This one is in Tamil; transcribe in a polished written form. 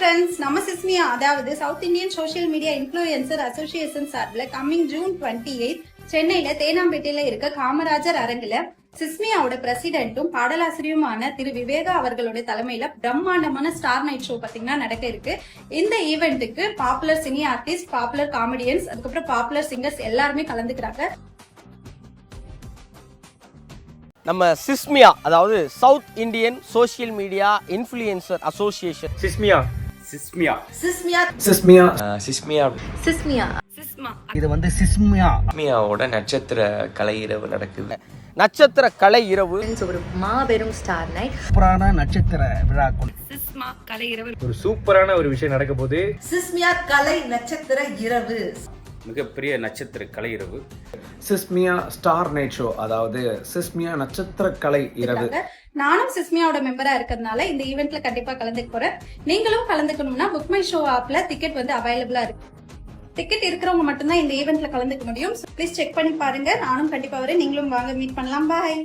ஃப்ரெண்ட்ஸ், நம்ம சிஸ்மியா அதாவது south Indian social media influencer association சார்பில் கம்மிங் ஜூன் 28 சென்னையில தேனாம்பேட்டையில இருக்க காமராஜர் அரங்குல சிஸ்மியாவோட பிரசிடென்ட்டும் பாடலாசிரியுமான திரு விவேகா அவர்களுடைய தலைமையில பிரம்மாண்டமான ஸ்டார் நைட் ஷோ பாத்தீங்கன்னா நடக்க இருக்கு. இந்த ஈவெண்ட்டுக்கு popular cine artist, popular comedians, அதுக்கப்புறம் பாப்புலர் சிங்கர்ஸ் எல்லாருமே கலந்துக்கிறாங்க. நம்ம சிஸ்மியா அதாவது south Indian social media influencer association SISMIA இது வந்து சிஸ்மியாவோட நட்சத்திர கலை இரவு நடக்குது. நட்சத்திர கலை இரவு ஒரு மாபெரும் ஸ்டார் நைட், புராண நட்சத்திர விழாக்கள், ஒரு சூப்பரான ஒரு விஷயம் நடக்க போகுது. சிஸ்மியா கலை நட்சத்திர இரவு, மிகப்பெரிய நட்சத்திர கலை இரவு, சிஸ்மியா ஸ்டார் நைட் ஷோ, அதாவது சிஸ்மியா நட்சத்திர கலை இரவு. நானும் சிஸ்மியாவோட மெம்பரா இருக்கிறதுனால இந்த ஈவெண்ட்ல கண்டிப்பா கலந்துக்க போறேன். நீங்களும் கலந்துக்கணும்னா புக் மை ஷோ ஆப்ல டிக்கெட் வந்து அவைலபிளா இருக்கு. டிக்கெட் இருக்கிறவங்க மட்டும்தான் இந்த ஈவெண்ட்ல கலந்துக்க முடியும். ப்ளீஸ் செக் பண்ணி பாருங்க. நானும் கண்டிப்பா வரேன். நீங்களும் வாங்க, மீட் பண்ணலாம். பாய்.